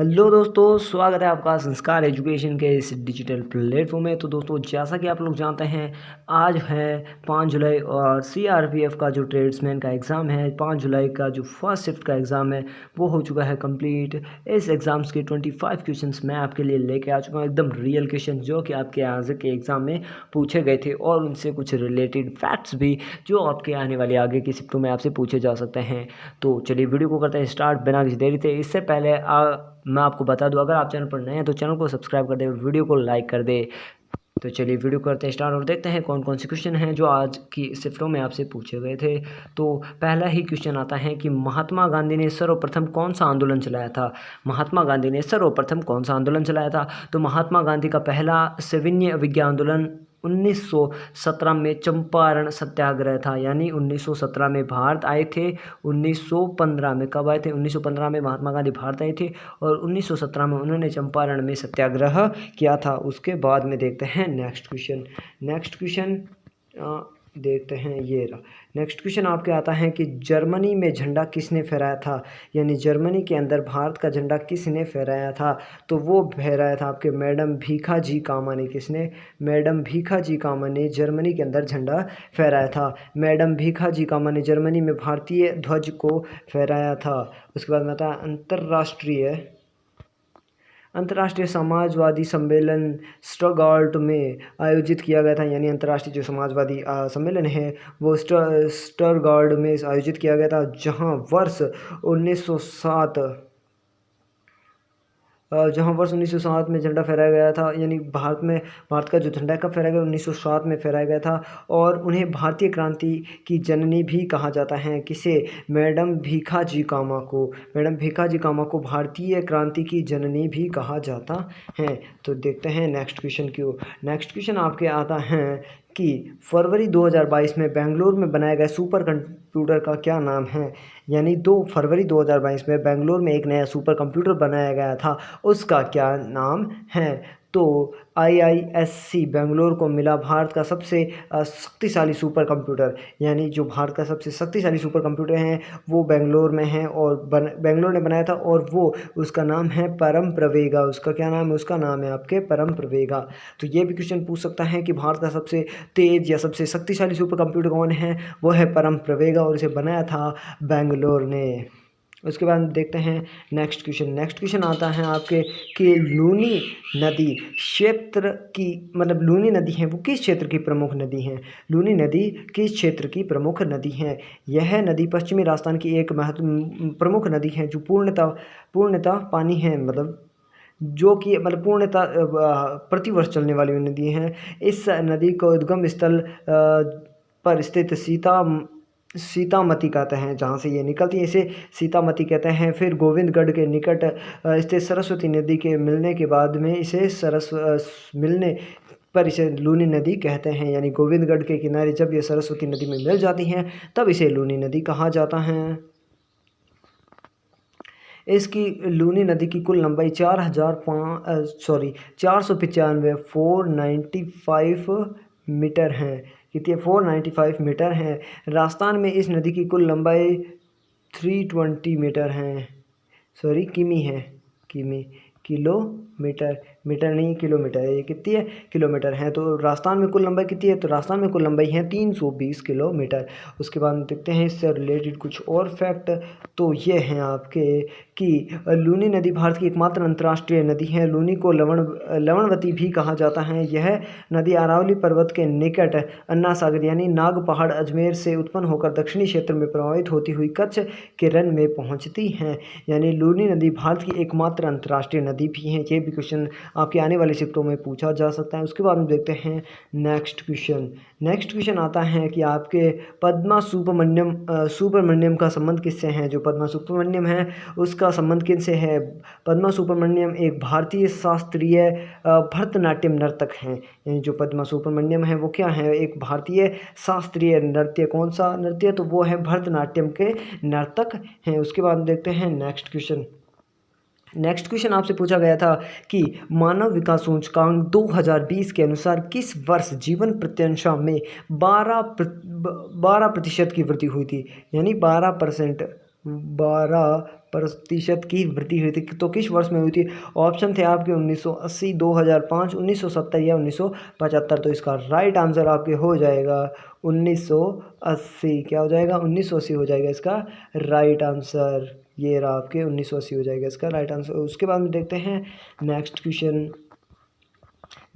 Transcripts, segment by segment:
Hello दोस्तों, स्वागत है आपका संस्कार एजुकेशन के इस डिजिटल प्लेटफॉर्म में। तो दोस्तों, जैसा कि आप लोग जानते हैं, आज है 5 जुलाई और सीआरपीएफ का जो ट्रेड्समैन का एग्ज़ाम है 5 जुलाई का, जो फर्स्ट शिफ्ट का एग्ज़ाम है वो हो चुका है कंप्लीट। इस एग्ज़ाम्स के 25 क्वेश्चंस मैं आपके लिए लेके आ चुका हूँ, एकदम रियल क्वेश्चन जो कि आपके आज के एग्ज़ाम में पूछे गए थे, और उनसे कुछ रिलेटेड फैक्ट्स भी जो आपके आने वाले आगे की शिफ्टों में आपसे पूछे जा सकते हैं। तो चलिए वीडियो को करते हैं स्टार्ट बिना किसी देरी से। इससे पहले मैं आपको बता दूं, अगर आप चैनल पर नए हैं तो चैनल को सब्सक्राइब कर दे, वीडियो को लाइक कर दे। तो चलिए वीडियो करते हैं स्टार्ट और देखते हैं कौन कौन से क्वेश्चन हैं जो आज की शिफ्टों में आपसे पूछे गए थे। तो पहला ही क्वेश्चन आता है कि महात्मा गांधी ने सर्वप्रथम कौन सा आंदोलन चलाया था। महात्मा गांधी ने सर्वप्रथम कौन सा आंदोलन चलाया था। तो महात्मा गांधी का पहला सविनय अवज्ञा आंदोलन 1917 में चंपारण सत्याग्रह था, यानी 1917 में भारत आए थे। 1915 में कब आए थे? 1915 में महात्मा गांधी भारत आए थे और 1917 में उन्होंने चंपारण में सत्याग्रह किया था। उसके बाद में देखते हैं नेक्स्ट क्वेश्चन। नेक्स्ट क्वेश्चन देखते हैं, ये रहा। नेक्स्ट क्वेश्चन आपके आता है कि जर्मनी में झंडा किसने फहराया था, यानी जर्मनी के अंदर भारत का झंडा किसने फहराया था। तो वो फहराया था आपके मैडम भीखा जी कामा ने। किसने? मैडम भीखा जी कामा ने जर्मनी के अंदर झंडा फहराया था। मैडम भीखा जी कामा ने जर्मनी में भारतीय ध्वज को फहराया था। उसके बाद में आता है अंतर्राष्ट्रीय समाजवादी सम्मेलन स्टटगार्ट में आयोजित किया गया था, यानी अंतर्राष्ट्रीय जो समाजवादी सम्मेलन है वो स्टटगार्ट में आयोजित किया गया था, जहां वर्ष 1907 में झंडा फहराया गया था। यानी भारत का जो झंडा कब फहराया गया? 1907 में फहराया गया था। और उन्हें भारतीय क्रांति की जननी भी कहा जाता है। किसे? मैडम भीखा जी कामा को। मैडम भीखा जी कामा को भारतीय क्रांति की जननी भी कहा जाता है। तो देखते हैं नेक्स्ट क्वेश्चन क्यों। नेक्स्ट क्वेश्चन आपके आता है कि फरवरी 2022 में बेंगलुरु में बनाए गए सुपर कंप्यूटर का क्या नाम है। यानी 2 फरवरी 2022 में बेंगलुरु में एक नया सुपर कंप्यूटर बनाया गया था, उसका क्या नाम है। तो IISc बेंगलुरु को मिला भारत का सबसे शक्तिशाली सुपर कंप्यूटर, यानी जो भारत का सबसे शक्तिशाली सुपर कंप्यूटर है वो बेंगलुरु में है और बेंगलुरु ने बनाया था, और वो उसका नाम है परम प्रवेगा। उसका क्या नाम है? उसका नाम है आपके परम प्रवेगा। तो ये भी क्वेश्चन पूछ सकता है कि भारत का सबसे तेज या सबसे शक्तिशाली सुपर कंप्यूटर कौन है। वो है परम प्रवेगा और इसे बनाया था बेंगलुरु ने। उसके बाद देखते हैं नेक्स्ट क्वेश्चन। नेक्स्ट क्वेश्चन आता है आपके कि लूनी नदी क्षेत्र की, मतलब लूनी नदी है वो किस क्षेत्र की प्रमुख नदी है। लूनी नदी किस क्षेत्र की प्रमुख नदी है। यह नदी पश्चिमी राजस्थान की एक प्रमुख नदी है जो पूर्णतः पानी है, मतलब जो कि मतलब पूर्णतः प्रतिवर्ष चलने वाली नदी है। इस नदी को उद्गम स्थल पर स्थित सीतामती कहते हैं, जहाँ से ये निकलती है इसे सीतामती कहते हैं। फिर गोविंदगढ़ के निकट स्थित सरस्वती नदी के मिलने के बाद में इसे मिलने पर इसे लूनी नदी कहते हैं। यानी गोविंदगढ़ के किनारे जब ये सरस्वती नदी में मिल जाती हैं तब इसे लूनी नदी कहा जाता है। इसकी लूनी नदी की कुल लंबाई 495 मीटर है। कितनी? 495 मीटर है। राजस्थान में इस नदी की कुल लंबाई 320 मीटर है, किमी है। किलोमीटर, मीटर नहीं किलोमीटर है। ये कितनी है? किलोमीटर है। तो राजस्थान में कुल लंबाई कितनी है? तो राजस्थान में कुल लंबाई है 320 किलोमीटर। उसके बाद देखते हैं इससे रिलेटेड कुछ और फैक्ट। तो ये हैं आपके कि लूनी नदी भारत की एकमात्र अंतर्राष्ट्रीय नदी है। लूनी को लवणवती भी कहा जाता है। यह नदी अरावली पर्वत के निकट अन्ना सागर यानी नाग पहाड़ अजमेर से उत्पन्न होकर दक्षिणी क्षेत्र में प्रवाहित होती हुई कच्छ के रन में पहुंचती है। यानी लूनी नदी भारत की एकमात्र अंतर्राष्ट्रीय नदी भी है। ये भी क्वेश्चन आपके आने वाले शिफ्टों में पूछा जा सकता है। उसके बाद हम देखते हैं नेक्स्ट क्वेश्चन। नेक्स्ट क्वेश्चन आता है कि आपके पद्मा सुब्रमण्यम का संबंध किससे है। जो पद्मा सुब्रमण्यम है उसका संबंध किनसे है। पद्मा सुब्रमण्यम एक भारतीय शास्त्रीय भरतनाट्यम नर्तक हैं। यानी जो पद्मा सुब्रमण्यम है वो क्या है? एक भारतीय शास्त्रीय नृत्य। कौन सा नृत्य? तो वो है भरतनाट्यम के नर्तक हैं। उसके बाद देखते हैं नेक्स्ट क्वेश्चन। नेक्स्ट क्वेश्चन आपसे पूछा गया था कि मानव विकास सूचकांक 2020 के अनुसार किस वर्ष जीवन प्रत्याशा में 12% की वृद्धि हुई थी। यानी 12%। 12% की वृद्धि हुई थी। तो किस वर्ष में हुई थी? ऑप्शन थे आपके 1980, 2005, 1970 या 1975। तो इसका राइट आंसर आपके हो जाएगा 1980। क्या हो जाएगा? 1980 हो जाएगा इसका राइट आंसर। ये रहा आपके 1980 हो जाएगा इसका राइट आंसर। उसके बाद में देखते हैं नेक्स्ट क्वेश्चन।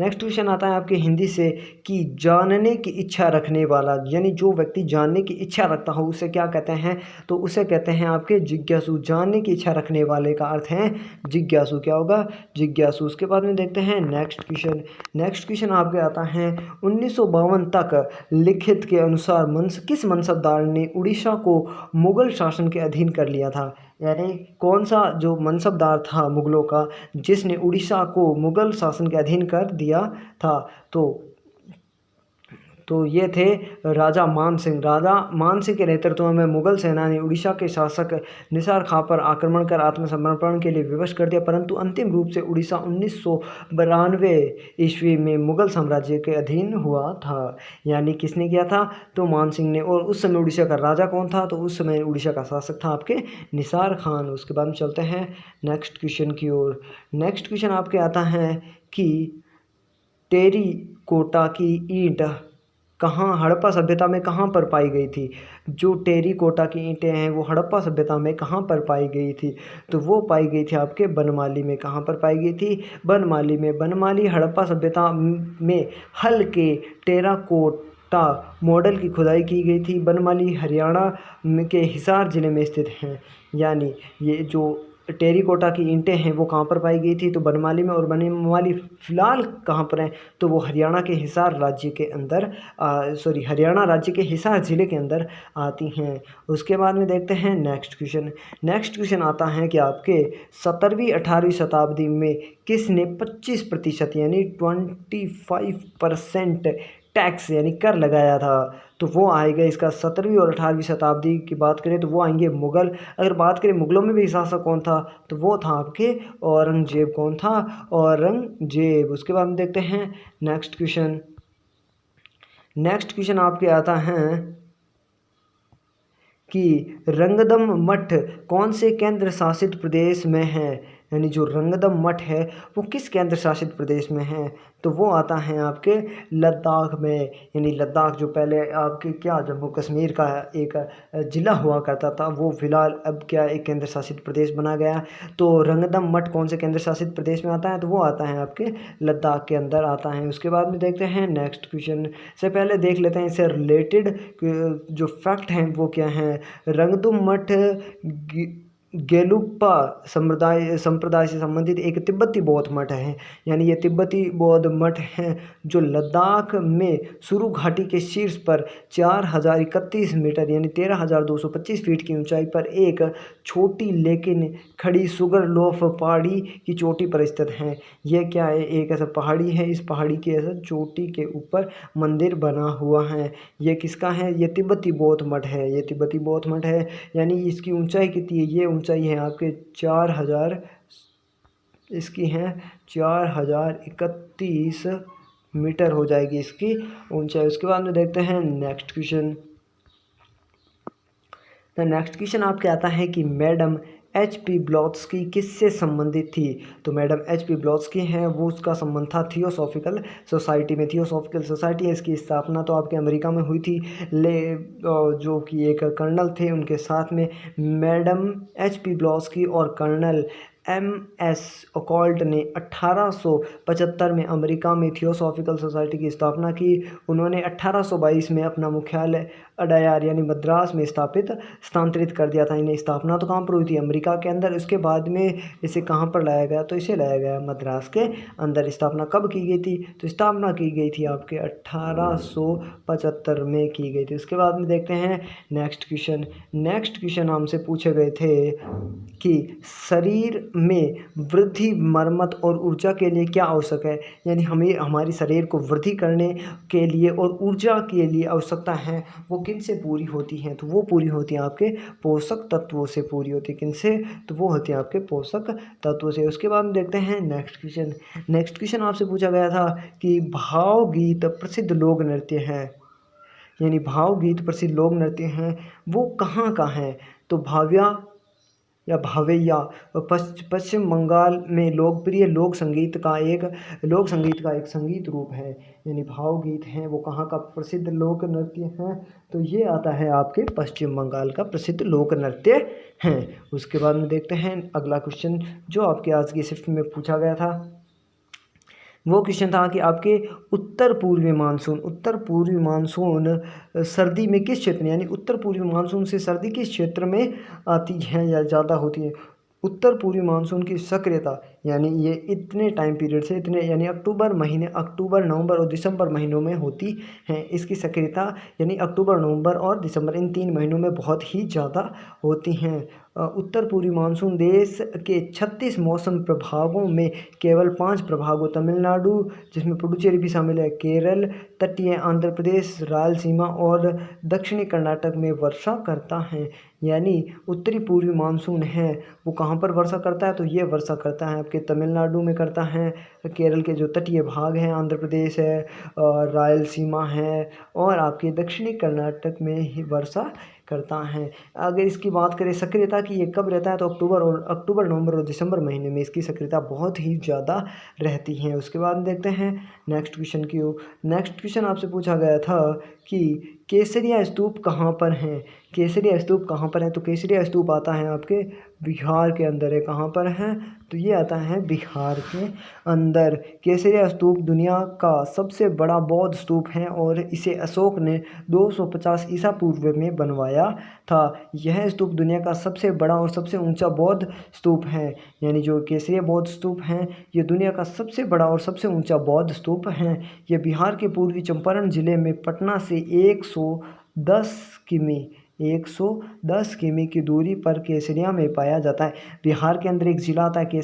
नेक्स्ट क्वेश्चन आता है आपके हिंदी से कि जानने की इच्छा रखने वाला, यानी जो व्यक्ति जानने की इच्छा रखता हो उसे क्या कहते हैं? तो उसे कहते हैं आपके जिज्ञासु। जानने की इच्छा रखने वाले का अर्थ है जिज्ञासु। क्या होगा? जिज्ञासु। उसके बाद में देखते हैं नेक्स्ट क्वेश्चन। नेक्स्ट क्वेश्चन आपके आता है 1952 तक लिखित के अनुसार किस मनसबदार ने उड़ीसा को मुगल शासन के अधीन कर लिया था? यानी कौन सा जो मनसबदार था मुगलों का जिसने उड़ीसा को मुगल शासन के अधीन कर दिया था? तो ये थे राजा मान सिंह। राजा मान सिंह के नेतृत्व में मुगल सेना ने उड़ीसा के शासक निसार खां पर आक्रमण कर आत्मसमर्पण के लिए विवश कर दिया, परंतु अंतिम रूप से उड़ीसा 1992 ईस्वी में मुगल साम्राज्य के अधीन हुआ था। यानी किसने किया था? तो मान सिंह ने। और उस समय उड़ीसा का राजा कौन था? तो उस समय उड़ीसा का शासक था आपके निसार खान। उसके बाद में चलते हैं नेक्स्ट क्वेश्चन की ओर। नेक्स्ट क्वेश्चन आपके आता है कि टेराकोटा की ईंट कहाँ हड़प्पा सभ्यता में कहाँ पर पाई गई थी? जो टेराकोटा की ईंटें हैं वो हड़प्पा सभ्यता में कहाँ पर पाई गई थी? तो वो पाई गई थी आपके बनमाली में। कहाँ पर पाई गई थी? बनमाली में। बनमाली हड़प्पा सभ्यता में हल्के टेराकोटा मॉडल की खुदाई की गई थी। बनमाली हरियाणा के हिसार जिले में स्थित हैं। यानी ये जो टेराकोटा की ईंटें हैं वो कहाँ पर पाई गई थी? तो बनमाली में। और बनमाली फ़िलहाल कहाँ पर है? तो वो हरियाणा के हिसार राज्य के अंदर हरियाणा राज्य के हिसार ज़िले के अंदर आती हैं। उसके बाद में देखते हैं नेक्स्ट क्वेश्चन। नेक्स्ट क्वेश्चन आता है कि आपके 17वीं 18वीं शताब्दी में किसने 25% यानी 25% टैक्स यानी कर लगाया था? तो वो आएगा इसका 17वीं और 18वीं शताब्दी की बात करें तो वो आएंगे मुग़ल। अगर बात करें मुग़लों में भी शासक कौन था? तो वो था आपके औरंगजेब। कौन था? औरंगजेब। उसके बाद में देखते हैं नेक्स्ट क्वेश्चन। नेक्स्ट क्वेश्चन आपके आता है कि रंगदम मठ कौन से केंद्र शासित प्रदेश में है? यानी जो रंगदम मठ है वो किस केंद्र शासित प्रदेश में है? तो वो आता है आपके लद्दाख में। यानी लद्दाख जो पहले आपके क्या जम्मू कश्मीर का एक ज़िला हुआ करता था वो फ़िलहाल अब क्या एक केंद्र शासित प्रदेश बना गया। तो रंगदम मठ कौन से केंद्र शासित प्रदेश में आता है? तो वो आता है आपके लद्दाख के अंदर आता है। उसके बाद में देखते हैं नेक्स्ट क्वेश्चन। से पहले देख लेते हैं इससे रिलेटेड जो फैक्ट हैं वो क्या हैं। रंगदुम मठ गेलुप्पा संप्रदाय से संबंधित एक तिब्बती बौद्ध मठ है। यानी ये तिब्बती बौद्ध मठ हैं जो लद्दाख में सुरु घाटी के शीर्ष पर 4031 मीटर यानी 13,225 फीट की ऊंचाई पर एक छोटी लेकिन खड़ी सुगरलोफ पहाड़ी की चोटी पर स्थित हैं। यह क्या है? एक ऐसा पहाड़ी है, इस पहाड़ी के ऐसा चोटी के ऊपर मंदिर बना हुआ है। ये किसका है? ये तिब्बती बौद्ध मठ है। ये तिब्बती बौद्ध मठ है। यानी इसकी ऊंचाई कितनी है? ये ऊंचाई है आपके 4000, इसकी है 4031 मीटर हो जाएगी इसकी ऊंचाई। उसके बाद में देखते हैं नेक्स्ट क्वेश्चन। तो नेक्स्ट क्वेश्चन आपके आता है कि मैडम HP ब्लॉट्स्की किससे संबंधित थी? तो मैडम HP ब्लॉट्स्की हैं वो उसका संबंध था थियोसॉफिकल सोसाइटी में। थियोसॉफिकल सोसाइटी है इसकी स्थापना तो आपके अमेरिका में हुई थी। जो कि एक कर्नल थे उनके साथ में मैडम HP ब्लॉट्स्की और कर्नल MS ओकॉल्ट ने 1875 में अमेरिका में थियोसॉफिकल सोसाइटी की स्थापना की। उन्होंने 1822 में अपना मुख्यालय अडायार यानी मद्रास में स्थानांतरित कर दिया था। इन्हें स्थापना तो कहाँ पर हुई थी? अमेरिका के अंदर। उसके बाद में इसे कहाँ पर लाया गया? तो इसे लाया गया मद्रास के अंदर। स्थापना कब की गई थी? तो स्थापना की गई थी आपके 1875 में की गई थी। उसके बाद में देखते हैं नेक्स्ट क्वेश्चन। नेक्स्ट क्वेश्चन हमसे पूछे गए थे कि शरीर में वृद्धि, मरम्मत और ऊर्जा के लिए क्या आवश्यक है? यानी हमें हमारे शरीर को वृद्धि करने के लिए और ऊर्जा के लिए आवश्यकता है वो किन से पूरी होती हैं? तो वो पूरी होती हैं आपके पोषक तत्वों से पूरी होती है। किन से? तो वो होती है आपके पोषक तत्वों से। उसके बाद में देखते हैं नेक्स्ट क्वेश्चन। नेक्स्ट क्वेश्चन आपसे पूछा गया था कि भावगीत प्रसिद्ध लोक नृत्य हैं, यानी भावगीत प्रसिद्ध लोक नृत्य हैं वो कहाँ का है? तो भाव्या या भावैया पश्चिम बंगाल में लोकप्रिय लोक संगीत का एक संगीत रूप है, यानी भावगीत हैं। वो कहाँ का प्रसिद्ध लोक नृत्य है, तो ये आता है आपके पश्चिम बंगाल का प्रसिद्ध लोक नृत्य हैं। उसके बाद में देखते हैं अगला क्वेश्चन जो आपके आज की शिफ्ट में पूछा गया था। वो क्वेश्चन था कि आपके उत्तर पूर्वी मानसून सर्दी में किस क्षेत्र में, यानी उत्तर पूर्वी मानसून से सर्दी किस क्षेत्र में आती है या ज़्यादा होती है। उत्तर पूर्वी मानसून की सक्रियता, यानी ये इतने टाइम पीरियड से इतने, यानी अक्टूबर नवंबर और दिसंबर महीनों में होती है। इसकी सक्रियता यानी अक्टूबर नवंबर और दिसंबर इन 3 महीनों में बहुत ही ज़्यादा होती हैं। उत्तर पूर्वी मानसून देश के 36 मौसम प्रभागों में केवल 5 प्रभागों तमिलनाडु, जिसमें पुडुचेरी भी शामिल है, केरल, तटीय आंध्र प्रदेश, रायलसीमा और दक्षिणी कर्नाटक में वर्षा करता है। यानी उत्तरी पूर्वी मानसून है वो कहाँ पर वर्षा करता है, तो ये वर्षा करता है आपके तमिलनाडु में करता है, केरल के जो तटीय भाग हैं, आंध्र प्रदेश है, रायलसीमा है और आपके दक्षिणी कर्नाटक में ही वर्षा करता है। अगर इसकी बात करें सक्रियता की, ये कब रहता है, तो अक्टूबर नवंबर और दिसंबर महीने में इसकी सक्रियता बहुत ही ज़्यादा रहती है। उसके बाद देखते हैं नेक्स्ट क्वेश्चन की ओर। नेक्स्ट क्वेश्चन आपसे पूछा गया था कि केसरिया स्तूप कहाँ पर हैं। केसरिया स्तूप कहाँ पर है, तो केसरिया स्तूप आता है आपके बिहार के अंदर है। कहाँ पर है, तो ये आता है बिहार के अंदर। केसरिया स्तूप दुनिया का सबसे बड़ा बौद्ध स्तूप है और इसे अशोक ने 250 ईसा पूर्व में बनवाया था। यह स्तूप दुनिया का सबसे बड़ा और सबसे ऊंचा बौद्ध स्तूप है, यानी जो केसरिया बौद्ध स्तूप हैं ये दुनिया का सबसे बड़ा और सबसे ऊंचा बौद्ध स्तूप हैं। ये बिहार के पूर्वी चंपारण जिले में पटना से 110 किमी की दूरी पर केसरिया में पाया जाता है। बिहार के अंदर एक ज़िला आता है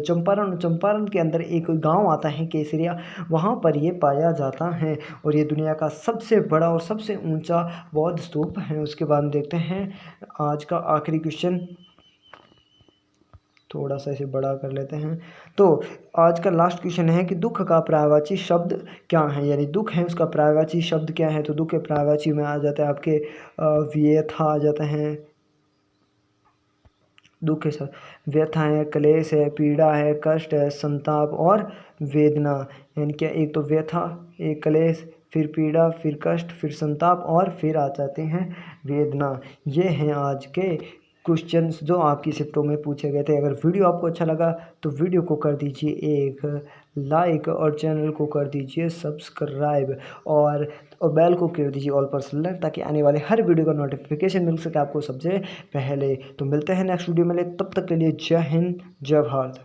चंपारण के अंदर एक गांव आता है केसरिया, वहां पर ये पाया जाता है और ये दुनिया का सबसे बड़ा और सबसे ऊंचा बौद्ध स्तूप है। उसके बाद देखते हैं आज का आखिरी क्वेश्चन, थोड़ा सा इसे बड़ा कर लेते हैं। तो आज का लास्ट क्वेश्चन है कि दुख का पर्यायवाची शब्द क्या है, यानी दुख है उसका पर्यायवाची शब्द क्या है, तो दुख के पर्यायवाची में आ जाता है आपके व्यथा आ जाते हैं, दुख के साथ व्यथा है, क्लेश है, पीड़ा है, कष्ट है, संताप और वेदना। यानी क्या, एक तो व्यथा, एक क्लेश, फिर पीड़ा, फिर कष्ट, फिर संताप और फिर आ जाते हैं वेदना। ये हैं आज के क्वेश्चंस जो आपकी शिफ्टों में पूछे गए थे। अगर वीडियो आपको अच्छा लगा तो वीडियो को कर दीजिए एक लाइक और चैनल को कर दीजिए सब्सक्राइब और बेल को कर दीजिए ऑल पर सेलेक्ट, ताकि आने वाले हर वीडियो का नोटिफिकेशन मिल सके आपको सबसे पहले। तो मिलते हैं नेक्स्ट वीडियो में, तब तक के लिए जय हिंद जय भारत।